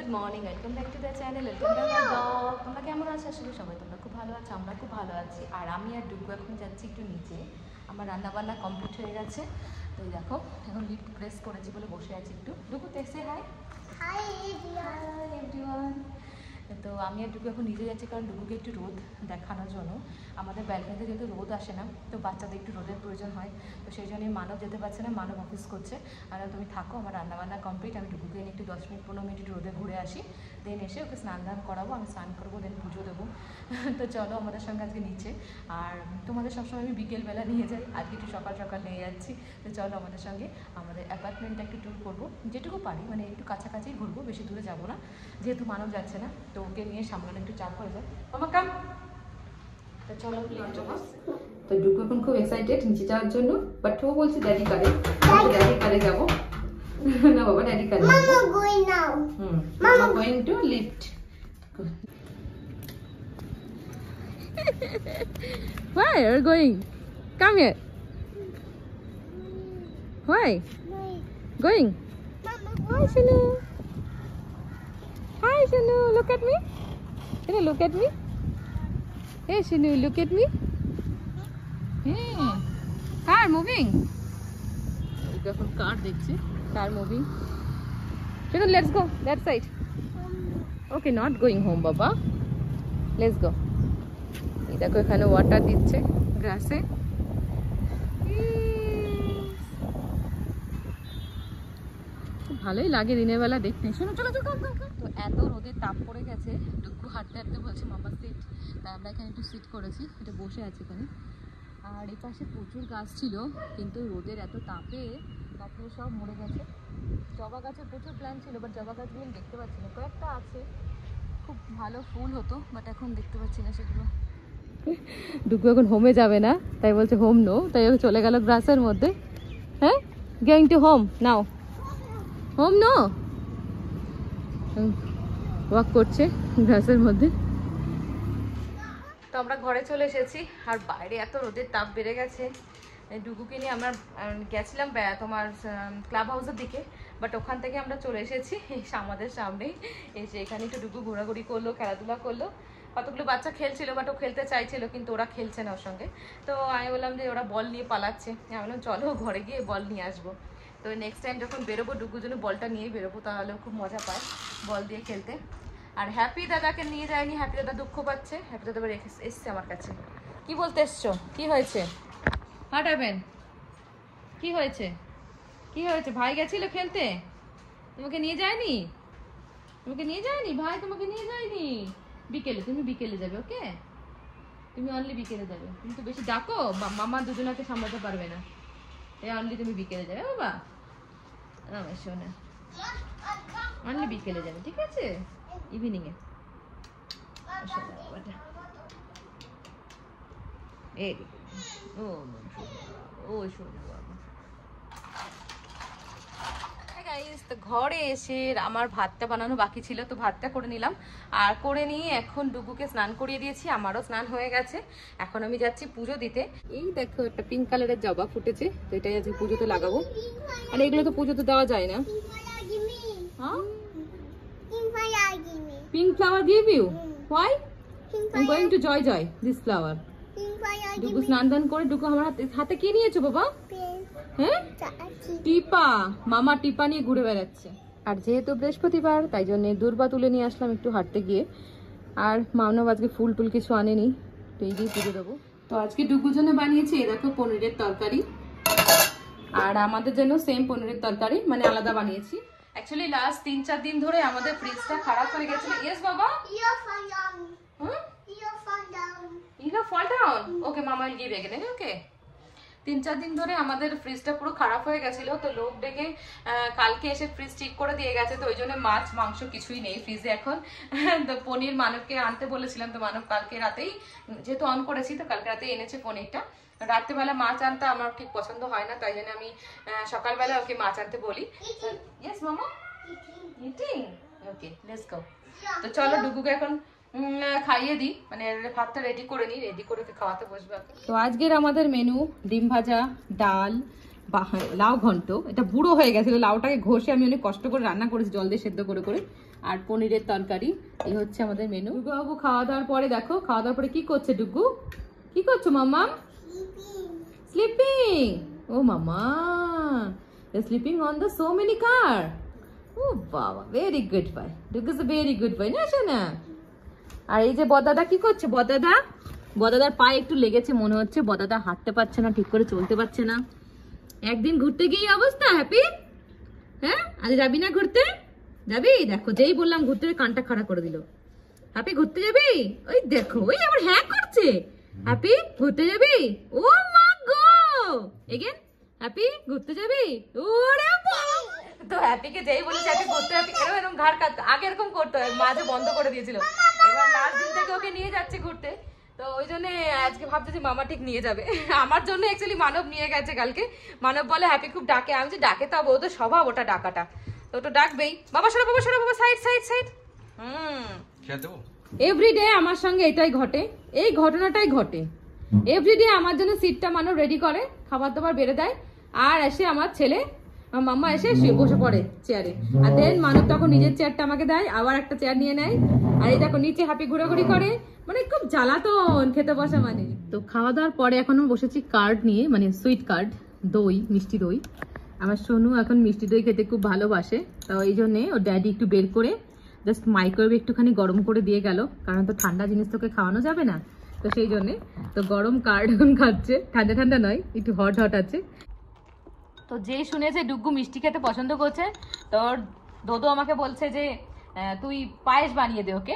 Good morning, welcome back to the channel, welcome back to blog. তোমরা কেমন আছো? আসলে সবাই তোমরা খুব ভালো আছো, আমরা খুব ভালো আছি। আর আমি আর ডুগু এখন যাচ্ছি একটু নিচে, আমার রান্নাবান্না কমপ্লিট হয়ে গেছে। তো এই দেখো এখন লিফট প্রেস করেছি বলে বসে আছি একটু। ডুগু তেসে হাই হাই এভরিওয়ান। তো আমি আর ডুগু এখন নিচে যাচ্ছি, কারণ ডুগুকে একটু রোদ দেখানোর জন্য। আমাদের ব্যালকনিতে যেহেতু রোদ আসে না, তো বাচ্চাদের একটু রোদের প্রয়োজন হয়, তো সেই জন্যই মানব যেতে পারছে না, মানব অফিস করছে। আর তুমি থাকো, আমার রান্নাবান্না কমপ্লিট। আমি ডুগুকে নিয়ে একটু 10 মিনিট 15 মিনিট রোদে ঘুরে আসি, দেন এসে ওকে স্নান দান করাবো, আমি স্নান করবো, দেন পুজো দেবো। তো চলো আমাদের সঙ্গে আজকে নিচে। আর তোমাদের সবসময় আমি বিকেলবেলা নিয়ে যাই, আজকে একটু সকাল সকাল নিয়ে যাচ্ছি। তো চলো আমাদের সঙ্গে আমাদের অ্যাপার্টমেন্টটা একটু ট্যুর করবো, যেটুকু পারি, মানে একটু কাছাকাছি ঘুরবো, বেশি দূরে যাবো না, যেহেতু মানব যাচ্ছে না, তো ওকে নিয়ে সামলানো একটু চাপ হয়ে যায়। আমার কাম। তো চলো তো ডুগু এখন খুব এক্সাইটেড নিচে যাওয়ার জন্য, বাট ও বলছে ড্যাডি কারে, ড্যাডি কারে যাবো না বাবা, ড্যাডি কারে যাবো। Going now. Mama going to lift. Why are you going? Come here. Why? Going? Hi Shanu. Hi Shanu, look at me. Can you look at me? Hey Shanu, look at me. Hey, car moving. এখন কার দেখছি, কার moving. Shanu, let's go that side. Okay, not going home baba, let's go. এই দেখো এখানে water দিচ্ছে গ্রাসে। ভালোই লাগে দিনের বেলা দেখতে। শোনো চলো চলো। তো এত রোদের তাপ পড়ে গেছে, ডুগু হাঁটতে হাঁটতে বলছে মামা সিট, তাই আমরা এখানে একটু সিট করেছি, এটা বসে আছে এখানে। আর এই পাশে প্রচুর গাছ ছিল, কিন্তু রোদের এত তাপে গাছগুলো সব মরে গেছে। জবা গাছের প্রচুর প্ল্যান ছিল, বাট জবা গাছগুলো দেখতে পাচ্ছি না। কয়েকটা আছে, খুব ভালো ফুল হতো, বাট এখন দেখতে পাচ্ছি না সেগুলো। ডুগু এখন হোমে যাবে না, তাই বলছে হোম নো, তাই ও চলে গেল গ্রাসের মধ্যে। হ্যাঁ, going to home now. Home no, walk করছে গ্রাসের মধ্যে। তো আমরা ঘরে চলে এসেছি, আর বাইরে এত রোদের তাপ বেড়ে গেছে। ডুগুকে নিয়ে আমরা গেছিলাম তোমার ক্লাব হাউসের দিকে, বাট ওখান থেকে আমরা চলে এসেছি আমাদের সামনেই এসে এখানে একটু ডুগু ঘোরাঘুরি করলো, খেলাধুলা করলো। কতগুলো বাচ্চা খেলছিল, বাট ও খেলতে চাইছিল, কিন্তু ওরা খেলছে না ওর সঙ্গে। তো আমি বললাম যে ওরা বল নিয়ে পালাচ্ছে, আমি বললাম চলো ঘরে গিয়ে বল নিয়ে আসবো। তো নেক্সট টাইম যখন বেরোবো ডুগুর জন্য বলটা নিয়েই বেরোবো, তাহলে খুব মজা পায় বল দিয়ে খেলতে। আর হ্যাপি দাদাকে নিয়ে যায়নি, হ্যাপি দাদা দুঃখ পাচ্ছে। হ্যাপি দাদা এবার এসছে আমার কাছে। কি বলতে এসছো? কি হয়েছে? হাঁটাবেন? কি হয়েছে? কি হয়েছে? ভাই গেছিল খেলতে, তোমাকে নিয়ে যায়নি? তোমাকে নিয়ে যায়নি ভাই, তোমাকে নিয়ে যায়নি। বিকেলে, তুমি বিকেলে যাবে, ওকে? তুমি অনলি বিকেলে যাবে। তুমি তো বেশি ডাকো, মামা দুজনাকে সামলাতে পারবে না, এই অনলি তুমি বিকেলে যাবে বাবা। শোনা, অনলি বিকেলে যাবে, ঠিক আছে? ইভিনিং এ। তো ঘরে এসে আমার ভাতটা বানানো বাকি ছিল, তো ভাতটা করে নিলাম। আর করে নিয়ে এখন ডুগুকে স্নান করিয়ে দিয়েছি, আমারও স্নান হয়ে গেছে। এখন আমি যাচ্ছি পুজো দিতে। এই দেখো একটা পিঙ্ক কালারের জবা ফুটেছে, তো এটাই আজকে পুজোতে লাগাবো। আর এগুলো তো পুজোতে দেওয়া যায় না। হ্যাঁ, pink flower give you? Why? I'm going to joy this flower. ডুগু স্নান দান করে ডুগু আমার হাতে কি নিয়েছো বাবা? হ্যাঁ, টিপা। মামা টিপা নিয়ে ঘুরে বেড়াচ্ছে। আর যেহেতু বৃহস্পতিবার, তাই জন্য দূর্বা তুলে নিয়ে আসলাম একটু হাঁটতে গিয়ে। আর মানব আজকে ফুল টুল কিছু আনেনি, তো এই দিয়ে পুজো দেবো। তো আজকে ডুগুর জন্য বানিয়েছি এ দেখো পনিরের তরকারি, আর আমাদের জন্য সেম পনিরের তরকারি, মানে আলাদা বানিয়েছি। অ্যাকচুয়ালি লাস্ট 3-4 দিন ধরে আমাদের ফ্রিজটা খারাপ হয়ে গেছিল। ইয়েস বাবা, you fall down. Okay, mama will give again. Okay. 3-4 দিন ধরে আমাদের ফ্রিজটা পুরো খারাপ হয়ে গেছিল, তো লোক ডেকে কালকে এসে ফ্রিজ ঠিক করে দিয়ে গেছে। তো ওই জন্য মাছ মাংস কিছুই নেই ফ্রিজে এখন। তো পনির মানবকে আনতে বলেছিলাম, তো মানব কালকে রাতেই, যেহেতু অন করেছি, তো কালকে রাতেই এনেছে পনিরটা। রাত্রেবেলা মাছ আনতে আমার ঠিক পছন্দ হয় না, তাই জন্য আমি সকালবেলা ওকে মাছ আনতে বলি। ইয়েস মামা, ইটিং। Okay, let's go. তো চলো ডুগুকে এখন খাইয়ে দিই, মানে ভাতটা রেডি করে নিই, রেডি করে খাওয়াতে বসবো। তো আজকের আমাদের মেনু ডিম ভাজা, ডাল, লাউ ঘন্ট। এটা বুড়ো হয়ে গেছিল, লাউটাকে ঘষে আমি অনেক কষ্ট করে রান্না করেছি জল দিয়ে সেদ্ধ করে করে। আর পনিরের তরকারি। এই হচ্ছে আমাদের মেনু। ডুগু বাবু খাওয়া দাওয়ার পরে দেখো, খাওয়া দাওয়ার পরে কি করছে ডুগু? কি করছো মাম্মা? স্লিপিং। ও মামা, sleeping on the so many car. ও বাবা, very good boy, Dugu is a very good boy না শোনা। আর এই যে বদাদা কি করছে? বদাদার পায়ে একটু লেগেছে মনে হচ্ছে, বদাদা হাঁটতে পারছে না, ঠিক করে চলতে পারছে না। একদিন ঘুরতে গিয়ে অবস্থা। হ্যাপি, হ্যাঁ আজ যাবি না ঘুরতে? যাবি? দেখো যেই বললাম ঘুরতে, কানটা খাড়া করে দিল। হ্যাপি ঘুরতে যাবি? ওই দেখো, ওই আবার হ্যাঁ করছে। হ্যাপি ঘুরতে যাবি? ও মা গো, এগেন হ্যাপি ঘুরতে যাবি? ওরে তো হ্যাপিকে যেই বলেছে হ্যাপি ঘুরতে যাবি, এরকম ঘাড় কাটতো। আগে এরকম করতো, মাঝে বন্ধ করে দিয়েছিল, এবার লাস্ট দিন থেকে ওকে নিয়ে যাচ্ছে ঘুরতে। তো ওই জন্য আজকে ভাবছে যে মামা ঠিক নিয়ে যাবে। আমার জন্য অ্যাকচুয়ালি মানব নিয়ে গেছে কালকে। মানব বলে হ্যাপি খুব ডাকে। আমি যে ডাকে তা বউ তো স্বভাব ওটা ডাকাটা, তো ওটা ডাকবেই। বাবা সরো, বাবা সরো, বাবা সাইড সাইড সাইড। এভরিডে আমার সঙ্গে এটাই ঘটে, এই ঘটনাটাই ঘটে এভরিডে। আমার জন্য সিটটা মানব রেডি করে, খাবার দাবার বেড়ে দেয়, আর এসে আমার ছেলে মাম্মা এসে শুয়ে বসে পড়ে চেয়ারে। আর দেন মানব তখন নিজের চেয়ারটা আমাকে দেয়, আবার একটা চেয়ার নিয়ে নেয়। আর এই দেখো নিচে হ্যাপি ঘোরাঘুরি করে, মানে খুব জ্বালাতন খেতে বসা মানে। তো খাওয়া দাওয়ার পরে এখন বসেছি কার্ড নিয়ে, মানে সুইট কার্ড, দই, মিষ্টি দই। আমার সোনু এখন মিষ্টি দই খেতে খুব ভালোবাসে, তো এই জন্যে ওর ড্যাডি একটু বের করে জাস্ট মাইক্রোওয়েভে একটুখানি গরম করে দিয়ে গেল, কারণ তো ঠান্ডা জিনিস তোকে খাওয়ানো যাবে না, তো সেই জন্যে তো গরম কার্ড এখন খাচ্ছে। ঠান্ডা ঠান্ডা নয়, একটু হট হট আছে। তো যেই শুনেছে ডুগ্গু মিষ্টি খেতে পছন্দ করছে, তোর দোদো আমাকে বলছে যে তুই পায়েস বানিয়ে দে ওকে।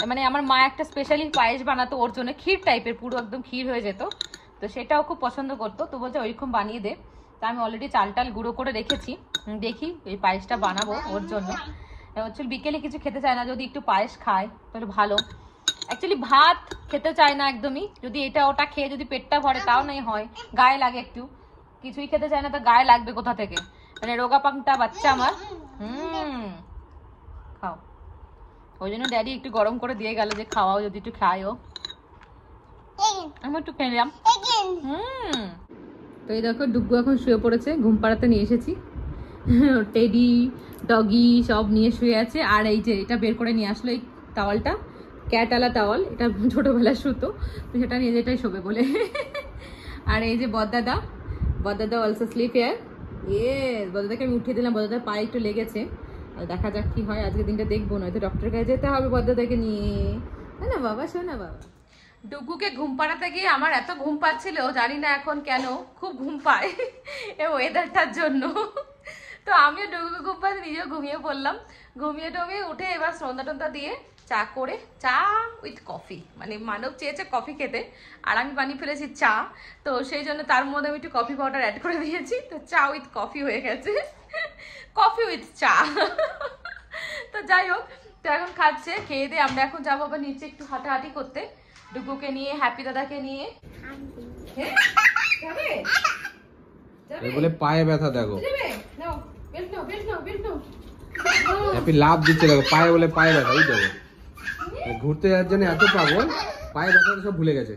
মানে আমার মা একটা স্পেশালি পায়েস বানাতো ওর জন্য, ক্ষীর টাইপের, পুরো একদম ক্ষীর হয়ে যেত, তো সেটাও খুব পছন্দ করতো। তো বলছে ওইরকম বানিয়ে দে। তা আমি অলরেডি চাল টাল গুঁড়ো করে রেখেছি, দেখি এই পায়েসটা বানাবো ওর জন্য। অ্যাকচুয়ালি বিকেলে কিছু খেতে চায় না, যদি একটু পায়েস খায় তাহলে ভালো। অ্যাকচুয়ালি ভাত খেতে চায় না একদমই, যদি এটা ওটা খেয়ে যদি পেটটা ভরে তাও নাই হয়, গায়ে লাগে একটু। কিছুই খেতে চায় না তো গায়ে লাগবে কোথা থেকে, মানে রোগা পাংটা বাচ্চা আমার। খাও, ওই জন্য ড্যাডি একটু গরম করে দিয়ে গেল যে খাওয়াও, যদি একটু খায় ও। আমি একটু খেলাম। তো এই দেখো ডুগ্গু এখন শুয়ে পড়েছে, ঘুম পাড়াতে নিয়ে এসেছি। টেডি ডগি সব নিয়ে শুয়ে আছে। আর এই যে এটা বের করে নিয়ে আসলো, এই টাওয়ালটা, ক্যাটালা টাওয়াল, এটা ছোটবেলার শুতো, তো সেটা নিয়ে যেটাই শোবে বলে। আর এই যে বদ্দাদা অলসো স্লিপ হেয়ার। ইয়েস, বদ্দাদাকে আমি উঠিয়ে দিলাম, বদ্দাদার পায়ে একটু লেগেছে, দেখা যাক কি হয়। আজকে দিনটা দেখবো, নয়তো ডক্টরের কাছে যেতে হবে বদ্দাদাকে নিয়ে, না বাবা শোনা বাবা। ডুগ্গুকে ঘুম পাড়াতে গিয়ে আমার এত ঘুম পাচ্ছিল, জানি না এখন কেন খুব ঘুম পায় এই ওয়েদারটার জন্য। তো আমিও ডুগ্গুকে ঘুম পাড়াতে নিজেও ঘুমিয়ে পড়লাম। ঘুমিয়ে টমিয়ে উঠে এবার সন্ধ্যা টন্ধা দিয়ে চা করে, চা উইথ কফি, মানে মানব চেয়েছে কফি খেতে, আর আমি বানিয়ে ফেলেছি চা, তো সেই জন্য তার মধ্যে আমি একটু কফি পাউডার অ্যাড করে দিয়েছি, তো চা উইথ কফি হয়ে গেছে, কফি উইথ চা। তো যাই হোক, তো এখন খাচ্ছে, খেয়ে দিয়ে আমরা এখন যাবো আবার নিচে একটু হাঁটাহাঁটি করতে, ডুগুকে নিয়ে, হ্যাপি দাদাকে নিয়ে। বলে পায়ে ব্যথা দেখো, হ্যাপি লাভ দিচ্ছে দেখো, পায়ে বলে পায়ে ব্যথা, ওই দেখো ঘুরতে যাওয়ার জন্য এত পাগল, পায়ে ব্যথা সব ভুলে গেছে।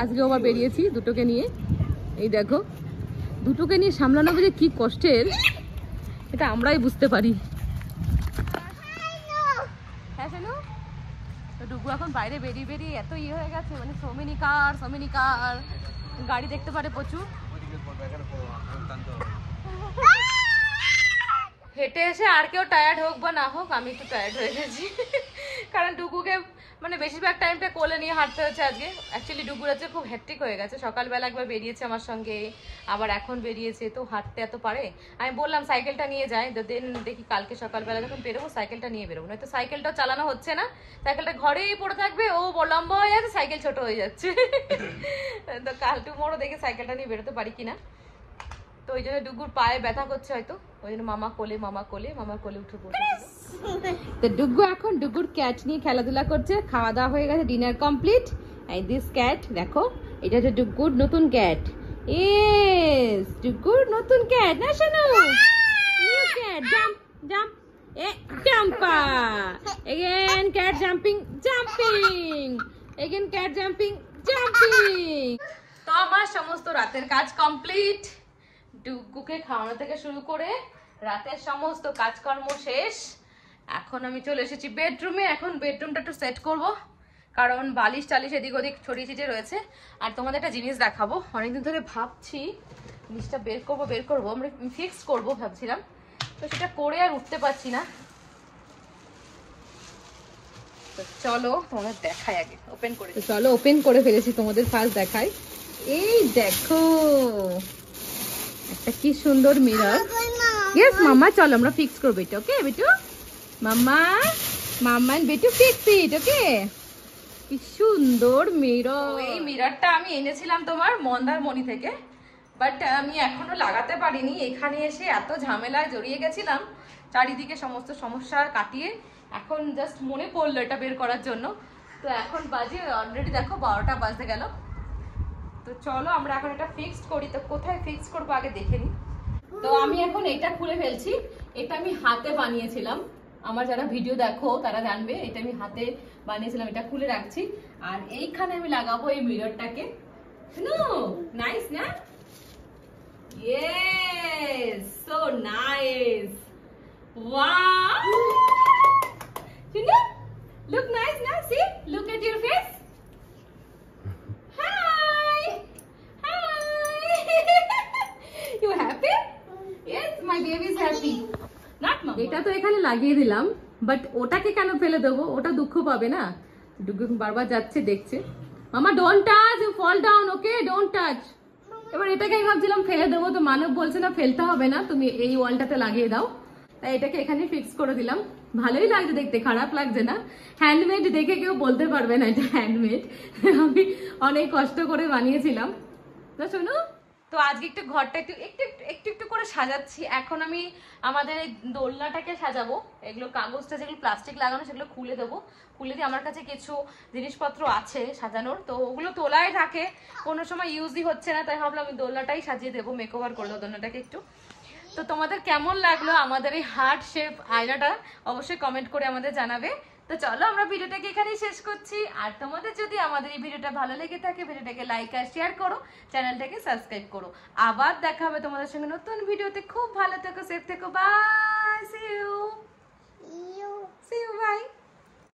আজকে আবার বেরিয়েছি দুটোকে নিয়ে, এই দেখো দুটোকে নিয়ে সামলানো যে কি কষ্টের, এটা আমরাই বুঝতে পারি। হ্যাঁ শোনো, তো ডুগু এখন বাইরে বেরিয়ে বেরিয়ে এত ইয়ে হয়ে গেছে, মানে সো মেনি কার, গাড়ি দেখতে পারে প্রচুর। হেঁটে এসে আর কেউ টায়ার্ড হোক বা না হোক, আমি একটু টায়ার্ড হয়ে গেছি, কারণ ডুগুকে মানে বেশিরভাগ টাইমটা কোলে নিয়ে হাঁটতে হচ্ছে আজকে। অ্যাকচুয়ালি ডুগুর আছে খুব হেক্টিক হয়ে গেছে, সকালবেলা একবার বেরিয়েছে আমার সঙ্গে, আবার এখন বেরিয়েছে, তো হাঁটতে এত পারে। আমি বললাম সাইকেলটা নিয়ে যাই, দেন দেখি কালকে সকালবেলা যখন বেরোবো সাইকেলটা নিয়ে বেরোবো, নয়তো সাইকেলটাও চালানো হচ্ছে না, সাইকেলটা ঘরেই পড়ে থাকবে, ও লম্বা হয়ে যাচ্ছে, সাইকেল ছোট হয়ে যাচ্ছে। তো কাল টুমোরও দেখে সাইকেলটা নিয়ে বেরোতে পারি কিনা। তো ওই জন্য ডুগুর পায়ে ব্যথা করছে হয়তো, ওই জন্য মামার কোলে উঠে পড়েছে। তো ডুগু এখন ডুগুর ক্যাট নিয়ে খেলাধুলা করছে, খাওয়া দাওয়া হয়ে গেছে, ডিনার কমপ্লিট। এই দিস ক্যাট দেখো, এটা হচ্ছে ডুগুর নতুন ক্যাট। ইয়েস, ডুগুর নতুন ক্যাট না শোনো, নিউ ক্যাট, জাম্প এ জাম্পা again, cat jumping, again cat jumping jumping. তো আমার সমস্ত রাতের কাজ কমপ্লিট, ডুগুকে খাওয়ানো থেকে শুরু করে রাতের সমস্ত কাজকর্ম শেষ। এখন আমি চলে এসেছি বেডরুমে। এখন বেডরুমটা একটু সেট করব, কারণ বালিশ টালিশ এদিক ওদিক ছড়িয়ে ছিটিয়ে রয়েছে। আর তোমাদের একটা জিনিস দেখাবো, অনেকদিন ধরে ভাবছি জিনিসটা বের করবো, আমরা ফিক্স করবো ভাবছিলাম, তো সেটা করে আর উঠতে পারছি না। তো চলো তোমাদের দেখাই, আগে ওপেন করে, চলো ওপেন করে ফেলেছি, তোমাদের ফার্স্ট দেখাই। এই দেখো একটা কি সুন্দর মিরর। ইয়েস মাম্মা, চলো আমরা ফিক্স করবো এটা। ওকে বেটু, মাম্মা মাম্মা বেটু ফিক্স ইট। ওকে, কি সুন্দর মিরর। এই মিররটা আমি এনেছিলাম তোমার মন্দারমণি থেকে, বাট আমি এখনো লাগাতে পারিনি। এখানে এসে এত ঝামেলায় জড়িয়ে গেছিলাম, চারিদিকে সমস্ত সমস্যা কাটিয়ে এখন জাস্ট মনে পড়লো এটা বের করার জন্য। তো এখন বাজে অলরেডি দেখো 12টা বাজতে গেল। তো চলো আমরা এখন এটা ফিক্সড করি। তো কোথায় ফিক্স করবো আগে দেখে নিই। তো আমি এখন এটা খুলে ফেলছি। এটা আমি হাতে বানিয়েছিলাম, আমার যারা ভিডিও দেখো তারা জানবে এটা আমি হাতে বানিয়েছিলাম। এটা খুলে রাখছি, আর এইখানে আমি লাগাবো এই মিররটাকে। নাইস না? Yes, so nice. Wow. Chindu, look nice now. See, look at your face. Hi. Hi. You happy? Yes, my baby is happy. Not mama. এটা তো এখানে লাগিয়ে দিলাম, বাট ওটাকে কেন ফেলে দেবো? ওটা দুঃখ পাবে না। ডুগু বারবার যাচ্ছে দেখছে। মামা don't touch, you fall down. Okay, don't touch. এবার এটাকে আমি ভাবছিলাম ফেলে দেবো, তো মানব বলছে না ফেলতে হবে না, তুমি এই ওয়ালটাতে লাগিয়ে দাও। তাই এটাকে এখানে ফিক্স করে দিলাম। ভালোই লাগছে দেখতে, খারাপ লাগছে না। হ্যান্ডমেড দেখে কেউ বলতে পারবে না এটা হ্যান্ডমেড, আমি অনেক কষ্ট করে বানিয়েছিলাম। তো শোনো, তো আজকে একটু ঘরটা একটু একটু একটু একটু করে সাজাচ্ছি। এখন আমি আমাদের এই দোলনাটাকে সাজাবো। এগুলো কাগজটা যেগুলো প্লাস্টিক লাগানো সেগুলো খুলে দেবো। খুলে দিয়ে আমার কাছে কিছু জিনিসপত্র আছে সাজানোর, তো ওগুলো তোলায় থাকে, কোনো সময় ইউজই হচ্ছে না, তাই ভাবলাম আমি দোলনাটাই সাজিয়ে দেবো, মেকওভার করে দেবো দোলনাটাকে একটু। তো তোমাদের কেমন লাগলো আমাদের এই হার্ট শেপ আয়নাটা অবশ্যই কমেন্ট করে আমাদের জানাবে। তো চলো আমরা ভিডিওটাকে এখানেই শেষ করছি। আর তোমাদের যদি আমাদের এই ভিডিওটা ভালো লেগে থাকে, ভিডিওটাকে লাইক আর শেয়ার করো, চ্যানেলটাকে সাবস্ক্রাইব করো। আবার দেখা হবে তোমাদের সঙ্গে নতুন ভিডিওতে। খুব ভালো থেকো, সেফ থেকো, বাই, সি ইউ বাই।